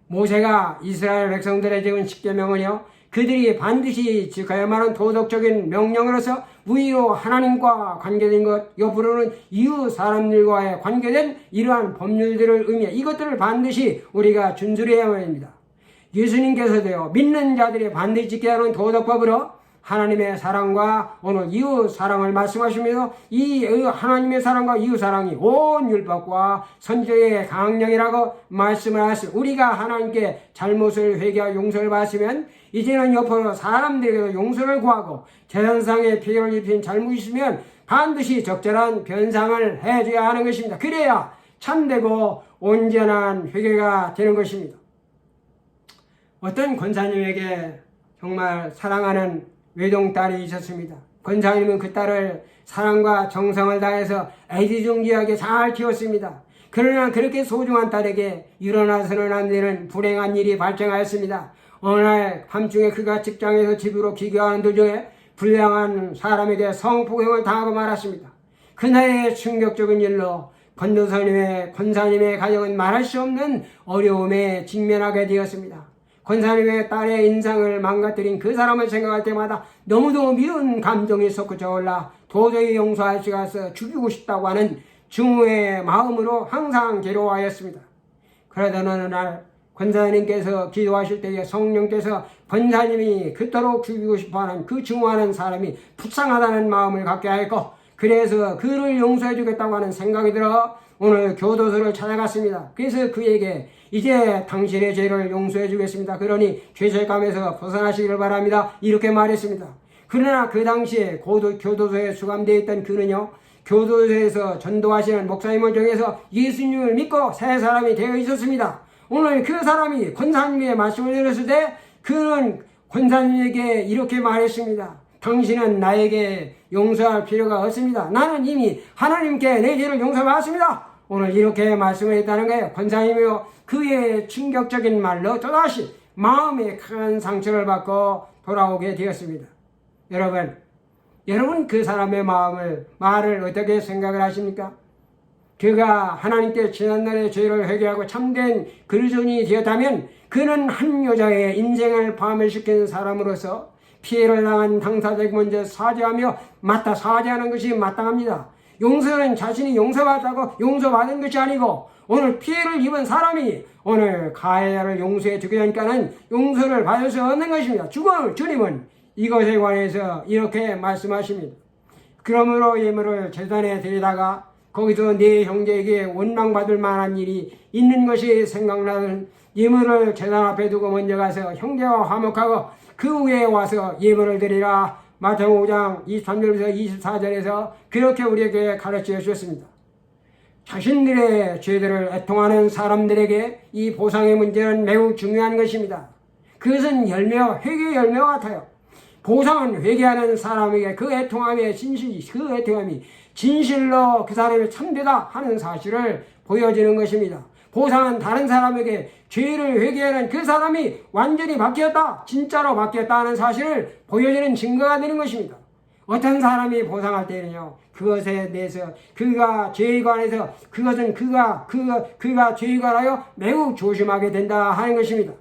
모세가 이스라엘 백성들의 지은 십계명은요, 그들이 반드시 지켜야만 하는 도덕적인 명령으로서 우리로 하나님과 관계된 것, 옆으로는 이웃 사람들과의 관계된 이러한 법률들을 의미해 이것들을 반드시 우리가 준수해야만 합니다. 예수님께서도요, 믿는 자들이 반드시 지켜야 하는 도덕법으로 하나님의 사랑과 오늘 이웃 사랑을 말씀하시면서 이 하나님의 사랑과 이웃 사랑이 온 율법과 선지자의 강령이라고 말씀을 하셨습니다. 우리가 하나님께 잘못을 회개하여 용서를 받으면 이제는 옆으로 사람들에게도 용서를 구하고 재산상의 피해를 입힌 잘못이 있으면 반드시 적절한 변상을 해줘야 하는 것입니다. 그래야 참되고 온전한 회개가 되는 것입니다. 어떤 권사님에게 정말 사랑하는 외동딸이 있었습니다. 권사님은 그 딸을 사랑과 정성을 다해서 애지중지하게 잘 키웠습니다. 그러나 그렇게 소중한 딸에게 일어나서는 안 되는 불행한 일이 발생하였습니다. 어느 날 밤중에 그가 직장에서 집으로 귀가하는 도중에 불량한 사람에게 성폭행을 당하고 말았습니다. 그날의 충격적인 일로 권사님의 가정은 말할 수 없는 어려움에 직면하게 되었습니다. 권사님의 딸의 인상을 망가뜨린 그 사람을 생각할 때마다 너무도 미운 감정이 솟구쳐 올라 도저히 용서할 수가 없어 죽이고 싶다고 하는 증오의 마음으로 항상 괴로워하였습니다. 그러던 어느 날 권사님께서 기도하실 때에 성령께서 권사님이 그토록 죽이고 싶어하는 그 증오하는 사람이 불쌍하다는 마음을 갖게 하였고, 그래서 그를 용서해 주겠다고 하는 생각이 들어 오늘 교도소를 찾아갔습니다. 그래서 그에게 이제 당신의 죄를 용서해 주겠습니다. 그러니 죄책감에서 벗어나시기를 바랍니다. 이렇게 말했습니다. 그러나 그 당시에 교도소에 수감되어 있던 그는요, 교도소에서 전도하시는 목사님을 통해서 예수님을 믿고 새 사람이 되어 있었습니다. 오늘 그 사람이 권사님의 말씀을 들었을 때 그는 권사님에게 이렇게 말했습니다. 당신은 나에게 용서할 필요가 없습니다. 나는 이미 하나님께 내 죄를 용서받았습니다. 오늘 이렇게 말씀을 했다는 거예요. 권사님이요, 그의 충격적인 말로 또다시 마음에 큰 상처를 받고 돌아오게 되었습니다. 여러분 그 사람의 말을 어떻게 생각을 하십니까? 그가 하나님께 지난날의 죄를 회개하고 참된 그리스도인이 되었다면 그는 한 여자의 인생을 파멸시킨 사람으로서 피해를 당한 당사자에게 먼저 사죄하며 사죄하는 것이 마땅합니다. 용서는 자신이 용서받았다고 용서받은 것이 아니고 오늘 피해를 입은 사람이 오늘 가해자를 용서해 주게 되니까는 용서를 받을 수 없는 것입니다. 주님은 이것에 관해서 이렇게 말씀하십니다. 그러므로 예물을 제단에 드리다가 거기서 네 형제에게 원망받을 만한 일이 있는 것이 생각나는 예물을 제단 앞에 두고 먼저 가서 형제와 화목하고 그 후에 와서 예물을 드리라. 마태복음 5장 23절에서 24절에서 그렇게 우리에게 가르쳐 주셨습니다. 자신들의 죄들을 애통하는 사람들에게 이 보상의 문제는 매우 중요한 것입니다. 그것은 회개의 열매와 같아요. 보상은 회개하는 사람에게 그 애통함이 진실로 그 사람이 참되다 하는 사실을 보여주는 것입니다. 보상은 다른 사람에게 죄를 회개하는 그 사람이 완전히 바뀌었다, 진짜로 바뀌었다 하는 사실을 보여주는 증거가 되는 것입니다. 어떤 사람이 보상할 때는요, 그것에 대해서 그가 죄에 관해서 그것은 그가 죄에 관하여 매우 조심하게 된다 하는 것입니다.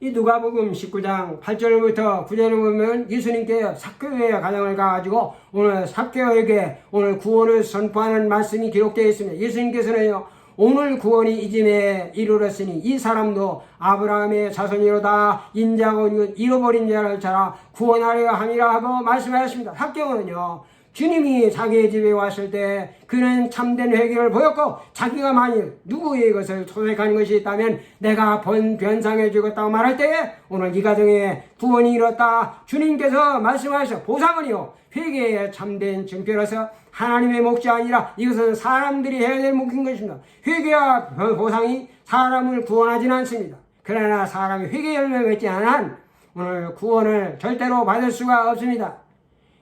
이 누가복음 19장 8절부터 9절을 보면 예수님께 삭개오의 가정을 가가지고 오늘 삭개오에게 오늘 구원을 선포하는 말씀이 기록되어 있습니다. 예수님께서는요, 오늘 구원이 이쯤에 이르렀으니 이 사람도 아브라함의 자손이로다. 인자가 잃어버린 자를 찾아 구원하려 함이라 하고 말씀하셨습니다. 삭개오는요, 주님이 자기의 집에 왔을 때 그는 참된 회개를 보였고, 자기가 만일 누구의 것을 토색한 것이 있다면 내가 변상해 주겠다고 말할 때에 오늘 이 가정에 구원이 이뤘다. 주님께서 말씀하셔 보상은요, 회개의 참된 증표로서 하나님의 몫이 아니라 이것은 사람들이 해야 될 몫인 것입니다. 회개와 보상이 사람을 구원하지는 않습니다. 그러나 사람이 회개 열매를 맺지 않은 한 오늘 구원을 절대로 받을 수가 없습니다.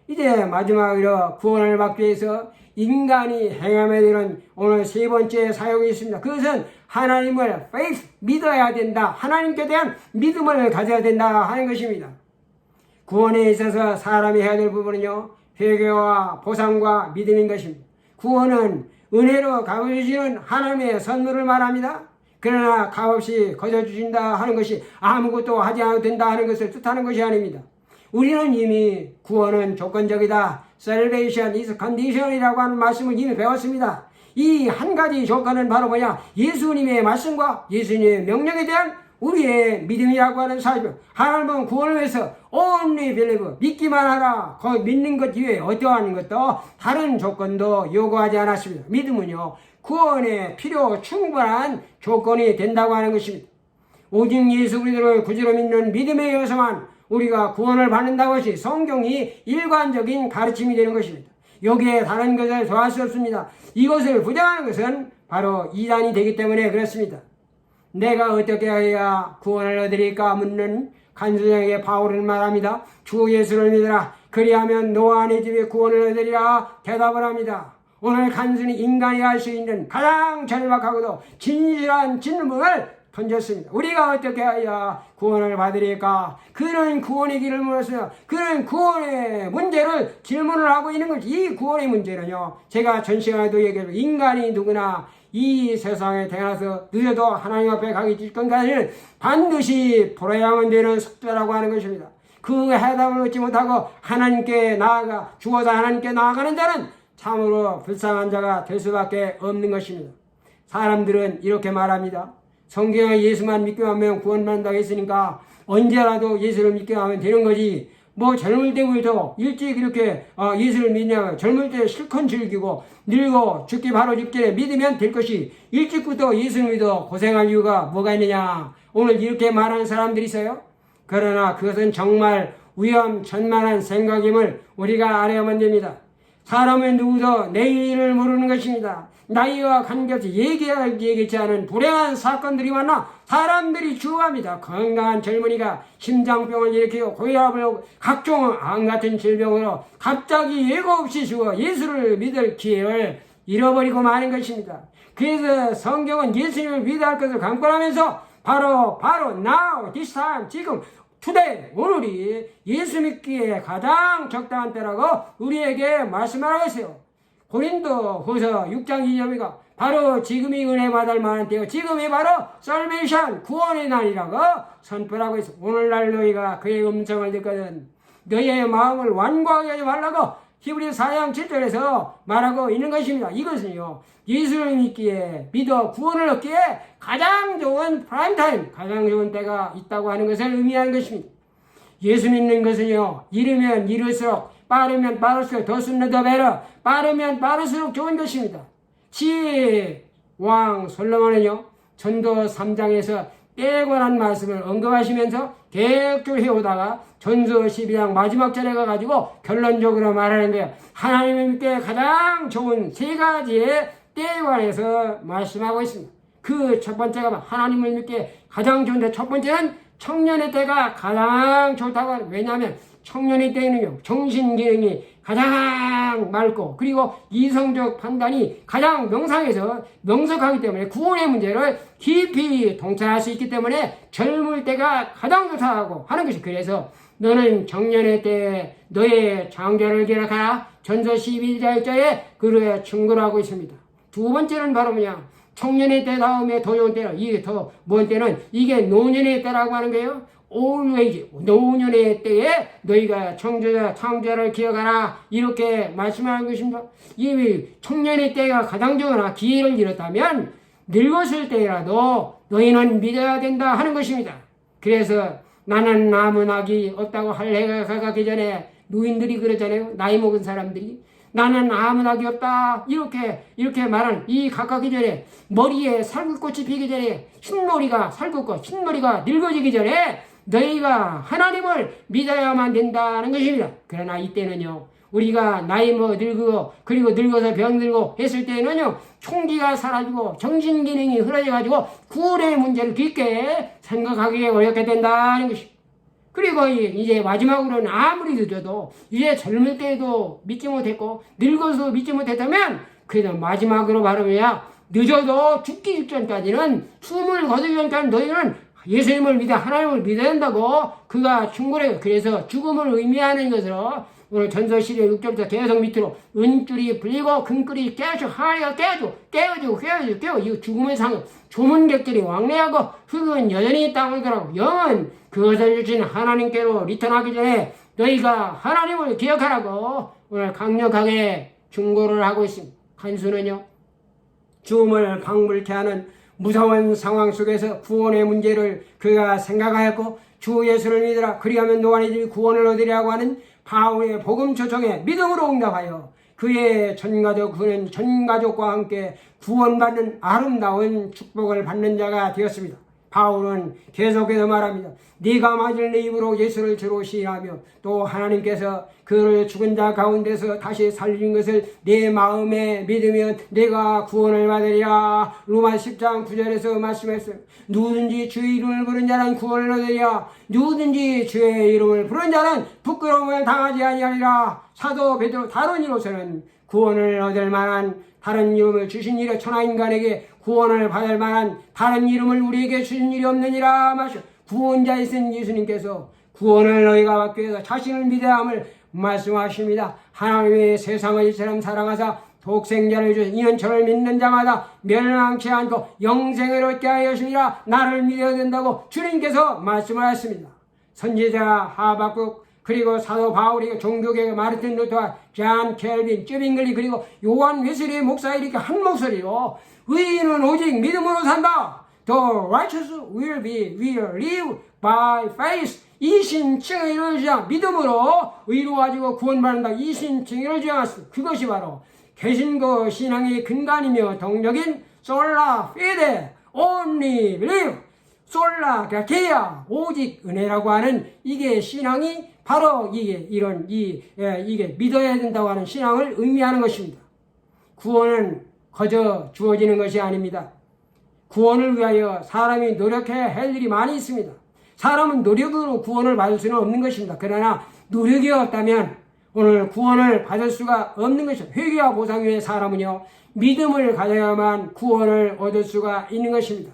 이제 마지막으로 구원을 받기 위해서 인간이 행함에 되는 오늘 세 번째 사역이 있습니다. 그것은 하나님을 믿어야 된다. 하나님께 대한 믿음을 가져야 된다 하는 것입니다. 구원에 있어서 사람이 해야 될 부분은요, 회개와 보상과 믿음인 것입니다. 구원은 은혜로 갚아주시는 하나님의 선물을 말합니다. 그러나 값없이 거둬주신다 하는 것이 아무것도 하지 않아도 된다 하는 것을 뜻하는 것이 아닙니다. 우리는 이미 구원은 조건적이다. Salvation is condition이라고 하는 말씀을 이미 배웠습니다. 이 한 가지 조건은 바로 뭐냐? 예수님의 말씀과 예수님의 명령에 대한 우리의 믿음이라고 하는 사실. 하나님은 구원을 위해서 only believe, 믿기만 하라. 그 믿는 것 이외에 어떠한 것도 다른 조건도 요구하지 않았습니다. 믿음은요, 구원에 필요 충분한 조건이 된다고 하는 것입니다. 오직 예수 그리스도를 구주로 믿는 믿음에 의해서만 우리가 구원을 받는다고 것이 성경이 일관적인 가르침이 되는 것입니다. 여기에 다른 것을 더할 수 없습니다. 이것을 부정하는 것은 바로 이단이 되기 때문에 그렇습니다. 내가 어떻게 해야 구원을 얻으리까 묻는 간수장에게 바울은 말합니다. 주 예수를 믿으라. 그리하면 너와 네 집에 구원을 얻으리라 대답을 합니다. 오늘 간수는 인간이 할 수 있는 가장 절박하고도 진실한 질문을 던졌습니다. 우리가 어떻게 해야 구원을 받으리까? 그는 구원의 길을 물었어요. 그는 구원의 문제를 질문을 하고 있는 거지. 이 구원의 문제는요, 제가 전 시간에도 얘기했죠. 인간이 누구나 이 세상에 태어나서 늦어도 하나님 앞에 가기 직전까지는 반드시 불어야만 되는 숙제라고 하는 것입니다. 그 해답을 얻지 못하고 하나님께 나아가 죽어서 하나님께 나아가는 자는 참으로 불쌍한 자가 될 수밖에 없는 것입니다. 사람들은 이렇게 말합니다. 성경에 예수만 믿기만 하면 구원받는다고 했으니까 언제라도 예수를 믿기만 하면 되는 거지. 뭐 젊을 때부터 일찍 이렇게 예수를 믿냐고 젊을 때 실컷 즐기고 늙어 죽기 바로 직전에 믿으면 될 것이 일찍부터 예수를 믿어 고생할 이유가 뭐가 있느냐. 오늘 이렇게 말하는 사람들이 있어요. 그러나 그것은 정말 위험천만한 생각임을 우리가 알아야만 됩니다. 사람은 누구도 내일을 모르는 것입니다. 나이와 관계없이 얘기하지 않은 불행한 사건들이 많아 사람들이 죽어갑니다. 건강한 젊은이가 심장병을 일으키고 고혈압을 오고 각종 암 같은 질병으로 갑자기 예고 없이 죽어 예수를 믿을 기회를 잃어버리고 마는 것입니다. 그래서 성경은 예수님을 믿어야 할 것을 강권하면서 바로 now, this time, 지금 today, 오늘이 예수 믿기에 가장 적당한 때라고 우리에게 말씀하고 있어요. 고린도 후서 6장 2절이가 바로 지금이 은혜 받을 만한 때요. 지금이 바로 salvation, 구원의 날이라고 선포하고 있어. 오늘날 너희가 그의 음성을 듣거든 너희의 마음을 완고하게 하지 말라고 히브리서 4장 7절에서 말하고 있는 것입니다. 이것은요, 예수를 믿기에 믿어 구원을 얻기에 가장 좋은 프라임타임, 가장 좋은 때가 있다고 하는 것을 의미하는 것입니다. 예수 믿는 것은요, 이르면 이를수록 빠르면 빠를수록 더 sooner the better, 빠르면 빠를수록 좋은 것입니다. 지혜의 왕 솔로몬은요, 전도 3장에서 때에 관한 말씀을 언급하시면서 계획적으로 해오다가 전서 12장 마지막 절에 가가지고 결론적으로 말하는 거예요. 하나님을 믿기에 가장 좋은 세 가지의 때에 관해서 말씀하고 있습니다. 그 첫 번째가 하나님을 믿기에 가장 좋은데, 첫 번째는 청년의 때가 가장 좋다고 하는. 왜냐하면 청년의 때에는요, 정신기능이 가장 맑고 그리고 이성적 판단이 가장 명석하기 때문에 구원의 문제를 깊이 통찰할 수 있기 때문에 젊을 때가 가장 좋다고 하는 것이. 그래서 너는 청년의 때에 너의 장자를 기억하라. 전서 12장 1절에 그를 충고하고 있습니다. 두 번째는 바로 뭐냐? 청년의 때 다음에 더 좋은 때는, 이게 더 먼 때는 이게 노년의 때라고 하는 거예요. always, 노년의 때에 너희가 창조자를 기억하라. 이렇게 말씀하는 것입니다. 이 청년의 때가 가장 좋으나 기회를 잃었다면 늙었을 때라도 너희는 믿어야 된다 하는 것입니다. 그래서 나는 아무 낙이 없다고 할 해가 가기 전에 노인들이 그러잖아요. 나이 먹은 사람들이. 나는 아무 낙이 없다. 이렇게 말하는 이 가까기 전에 머리에 살구꽃이 피기 전에 흰머리가 늙어지기 전에 너희가 하나님을 믿어야만 된다는 것입니다. 그러나 이때는요, 우리가 나이 늙고 그리고 늙어서 병들고 했을 때는요, 총기가 사라지고 정신기능이 흐려져가지고 구원의 문제를 깊게 생각하기 어렵게 된다는 것입니다. 그리고 이제 마지막으로는 아무리 늦어도 이제 젊을 때도 믿지 못했고 늙어서 믿지 못했다면 그래도 마지막으로 말하면 늦어도 죽기 직전까지는 숨을 거두기 전까지 너희는 예수님을 믿어 하나님을 믿어야 한다고 그가 충고해요. 그래서 죽음을 의미하는 것으로 오늘 전서 12장 6절부터 계속 밑으로 은줄이 불리고 금줄이 깨져 하리가 깨어지고 이 죽음의 상은 조문객들이 왕래하고 흙은 여전히 있다고 그러더라고. 영은 그것을 주신 하나님께로 리턴하기 전에 너희가 하나님을 기억하라고 오늘 강력하게 충고를 하고 있습니다. 한수는요, 죽음을 방불케 하는 무서운 상황 속에서 구원의 문제를 그가 생각하였고 주 예수를 믿으라 그리하면 너희들이 구원을 얻으리라고 하는 바울의 복음 초청에 믿음으로 응답하여 그는 전가족과 함께 구원받는 아름다운 축복을 받는 자가 되었습니다. 바울은 계속해서 말합니다. 네가 맞을 내 입으로 예수를 주로 시인하며 또 하나님께서 그를 죽은 자 가운데서 다시 살린 것을 내 마음에 믿으면 내가 구원을 받으리라. 로마 10장 9절에서 말씀했어요. 누구든지 주의 이름을 부른 자는 구원을 얻으리라. 누구든지 주의 이름을 부른 자는 부끄러움을 당하지 아니하리라. 사도 베드로 다른 이로서는 구원을 얻을 만한 다른 이름을 주신 일에 천하인간에게 구원을 받을 만한 다른 이름을 우리에게 주신 일이 없느니라 마셔. 구원자이신 예수님께서 구원을 너희가 받기 위해서 자신을 믿어야 함을 말씀하십니다. 하나님의 세상을 이처럼 사랑하사 독생자를 주신 이는 저를 믿는 자마다 멸망치 않고 영생을 얻게 하였습니다. 나를 믿어야 된다고 주님께서 말씀을 하셨습니다. 선지자 하박국 그리고 사도 바울이 종교계의 마르틴 루터와 잔 켈빈, 쯔빙글리 그리고 요한 웨슬리 목사 이렇게 한 목소리로 의인은 오직 믿음으로 산다. The righteous will live by faith. 이신칭을 이루어지자 믿음으로 의로워지고 구원받는다. 이신칭을 주장했습니다. 그것이 바로 개신교 신앙의 근간이며 동력인 솔라 피데 only believe 솔라 그라티아 오직 은혜라고 하는 이게 신앙이 바로 이게 믿어야 된다고 하는 신앙을 의미하는 것입니다. 구원은 거저 주어지는 것이 아닙니다. 구원을 위하여 사람이 노력해야 할 일이 많이 있습니다. 사람은 노력으로 구원을 받을 수는 없는 것입니다. 그러나 노력이 없다면 오늘 구원을 받을 수가 없는 것입니다. 회개와 보상 위에 사람은요, 믿음을 가져야만 구원을 얻을 수가 있는 것입니다.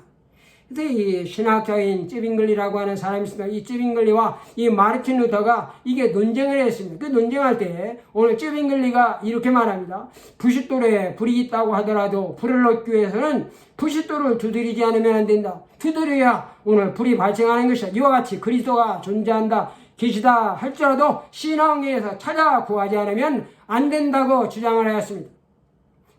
그래서 이 신학자인 쯔빙글리라고 하는 사람이 있습니다. 이 쯔빙글리와 이 마르틴 루터가 이게 논쟁을 했습니다. 그 논쟁할 때 오늘 쯔빙글리가 이렇게 말합니다. 부싯돌에 불이 있다고 하더라도 불을 얻기 위해서는 부싯돌을 두드리지 않으면 안 된다. 두드려야 오늘 불이 발생하는 것이다. 이와 같이 그리스도가 존재한다, 계시다 할지라도 신앙에서 찾아 구하지 않으면 안 된다고 주장을 하였습니다.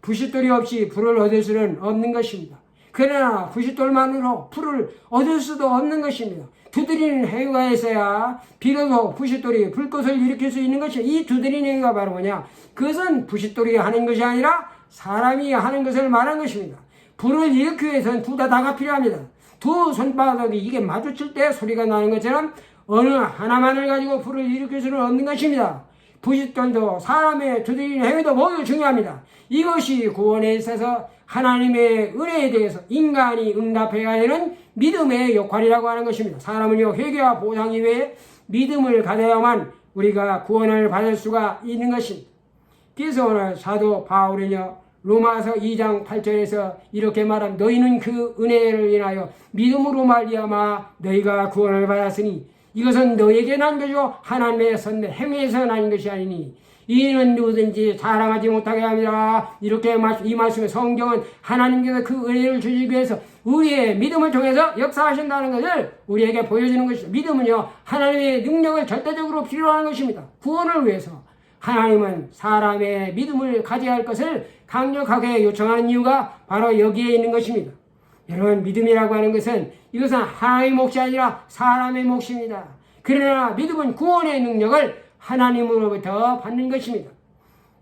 부싯돌이 없이 불을 얻을 수는 없는 것입니다. 그러나 부싯돌만으로 불을 얻을 수도 없는 것입니다. 두드리는 행위가 있어야 비로소 부싯돌이 불꽃을 일으킬 수 있는 것이, 이 두드리는 행위가 바로 뭐냐? 그것은 부싯돌이 하는 것이 아니라 사람이 하는 것을 말한 것입니다. 불을 일으키기 위해서는 두 다가 필요합니다. 두 손바닥이 이게 마주칠 때 소리가 나는 것처럼 어느 하나만을 가지고 불을 일으킬 수는 없는 것입니다. 부싯돌도 사람의 두드리는 행위도 모두 중요합니다. 이것이 구원에 있어서 하나님의 은혜에 대해서 인간이 응답해야 하는 믿음의 역할이라고 하는 것입니다. 사람은요, 회개와 보상 이외에 믿음을 가져야만 우리가 구원을 받을 수가 있는 것입니다. 그래서 오늘 사도 바울은요, 로마서 2장 8절에서 이렇게 말합니다. 너희는 그 은혜를 인하여 믿음으로 말미암아 너희가 구원을 받았으니 이것은 너에게 난 것이고 하나님의 선대 행위에서 난 것이 아니니 이는 누구든지 자랑하지 못하게 합니다. 이렇게 이 말씀에 성경은 하나님께서 그 은혜를 주시기 위해서 우리의 믿음을 통해서 역사하신다는 것을 우리에게 보여주는 것입니다. 믿음은요, 하나님의 능력을 절대적으로 필요로 하는 것입니다. 구원을 위해서 하나님은 사람의 믿음을 가져야 할 것을 강력하게 요청하는 이유가 바로 여기에 있는 것입니다. 여러분, 믿음이라고 하는 것은 이것은 하나님의 몫이 아니라 사람의 몫입니다. 그러나 믿음은 구원의 능력을 하나님으로부터 받는 것입니다.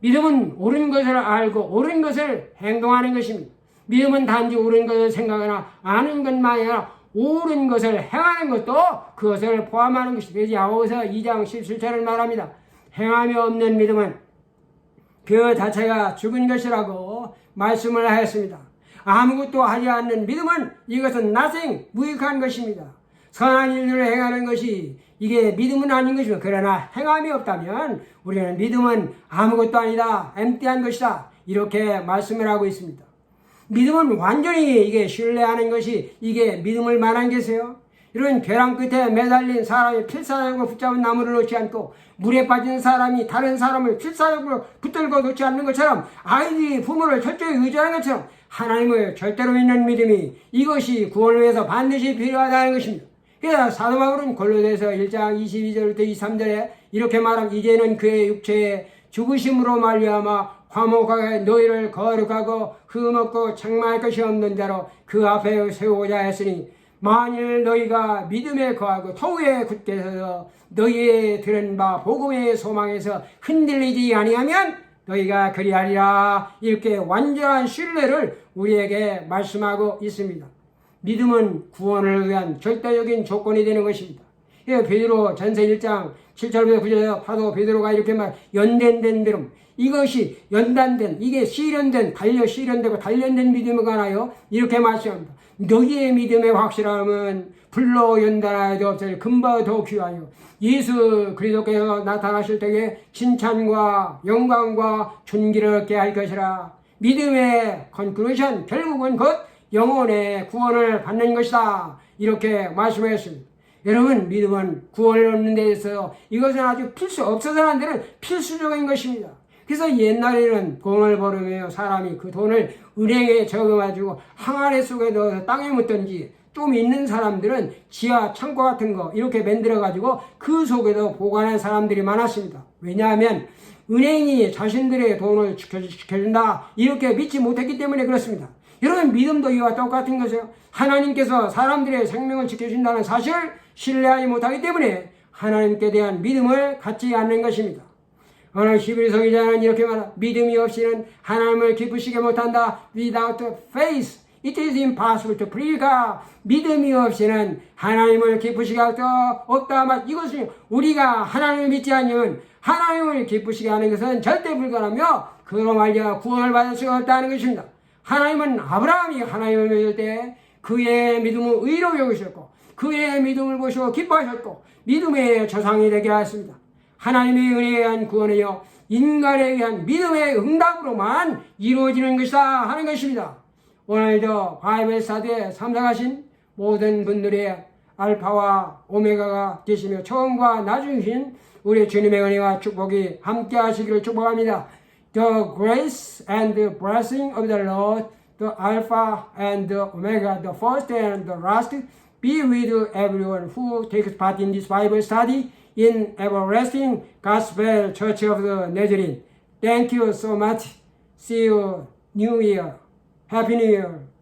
믿음은 옳은 것을 알고 옳은 것을 행동하는 것입니다. 믿음은 단지 옳은 것을 생각하나 아는 것만이 아니라 옳은 것을 행하는 것도 그것을 포함하는 것입니다. 야고보서 2장 17절을 말합니다. 행함이 없는 믿음은 그 자체가 죽은 것이라고 말씀을 하였습니다. 아무것도 하지 않는 믿음은 이것은 nothing, 무익한 것입니다. 선한 일들을 행하는 것이 이게 믿음은 아닌 것입니다. 그러나 행함이 없다면 우리는 믿음은 아무것도 아니다, empty한 것이다, 이렇게 말씀을 하고 있습니다. 믿음은 완전히 이게 신뢰하는 것이 이게 믿음을 말한 것이에요. 이런 벼랑 끝에 매달린 사람이 필사적으로 붙잡은 나무를 놓지 않고 물에 빠진 사람이 다른 사람을 필사적으로 붙들고 놓지 않는 것처럼 아이들이 부모를 철저히 의지하는 것처럼 하나님을 절대로 믿는 믿음이 이것이 구원을 위해서 반드시 필요하다는 것입니다. 그래서 사도 바울은 골로새서 1장 22절부터 23절에 이렇게 말합니다. 이제는 그의 육체의 죽으심으로 말미암아 화목하게 너희를 거룩하고 흠없고 책망할 것이 없는 자로 그 앞에 세우고자 했으니 만일 너희가 믿음에 거하고 토에 굳게 서서 너희의 들은 바 복음의 소망에서 흔들리지 아니하면 너희가 그리하리라. 이렇게 완전한 신뢰를 우리에게 말씀하고 있습니다. 믿음은 구원을 위한 절대적인 조건이 되는 것입니다. 베드로 전서 1장 7절부터 9절에서 사도 베드로가 이렇게 연단된 믿음, 이것이 연단된, 이게 실현된, 실현되고 단련된 믿음에 관하여 이렇게 말씀합니다. 너희의 믿음의 확실함은 불로 연단하여도 없을 금보다 더 귀하여 예수 그리스도께서 나타나실 때에 칭찬과 영광과 존귀를 얻게 할 것이라. 믿음의 컨클루션, 결국은 곧 영혼의 구원을 받는 것이다. 이렇게 말씀하셨습니다. 여러분, 믿음은 구원을 얻는 데 있어서 이것은 아주 없어서는 안 되는 필수적인 것입니다. 그래서 옛날에는 돈을 벌으며 사람이 그 돈을 은행에 적어가지고 항아리 속에 넣어서 땅에 묻든지, 좀 있는 사람들은 지하 창고 같은 거 이렇게 만들어가지고 그 속에도 보관한 사람들이 많았습니다. 왜냐하면 은행이 자신들의 돈을 지켜준다 이렇게 믿지 못했기 때문에 그렇습니다. 여러분, 믿음도 이와 똑같은 것이에요. 하나님께서 사람들의 생명을 지켜준다는 사실을 신뢰하지 못하기 때문에 하나님께 대한 믿음을 갖지 않는 것입니다. 오늘 히브리서 기자는 이렇게 말합니다. 믿음이 없이는 하나님을 기쁘시게 못한다. Without faith, it is impossible to please God. 믿음이 없이는 하나님을 기쁘시게 할 수 없다. 이것은 우리가 하나님을 믿지 않으면 하나님을 기쁘시게 하는 것은 절대 불가하며 그로 말미암아 구원을 받을 수가 없다는 것입니다. 하나님은 아브라함이 하나님을 믿을 때 그의 믿음을 의로 여기셨고 그의 믿음을 보시고 기뻐하셨고 믿음의 조상이 되게 하였습니다. 하나님의 은혜에 의한 구원은요, 인간에 의한 믿음의 응답으로만 이루어지는 것이다 하는 것입니다. 오늘도 바이블 스터디에 참석하신 모든 분들의 알파와 오메가가 되시며 처음과 나중이신 우리 주님의 은혜와 축복이 함께 하시기를 축복합니다. The grace and the blessing of the Lord, the Alpha and the Omega, the first and the last, be with everyone who takes part in this Bible study in Everlasting Gospel Church of the Nazarene. Thank you so much. See you New Year. Happy New Year.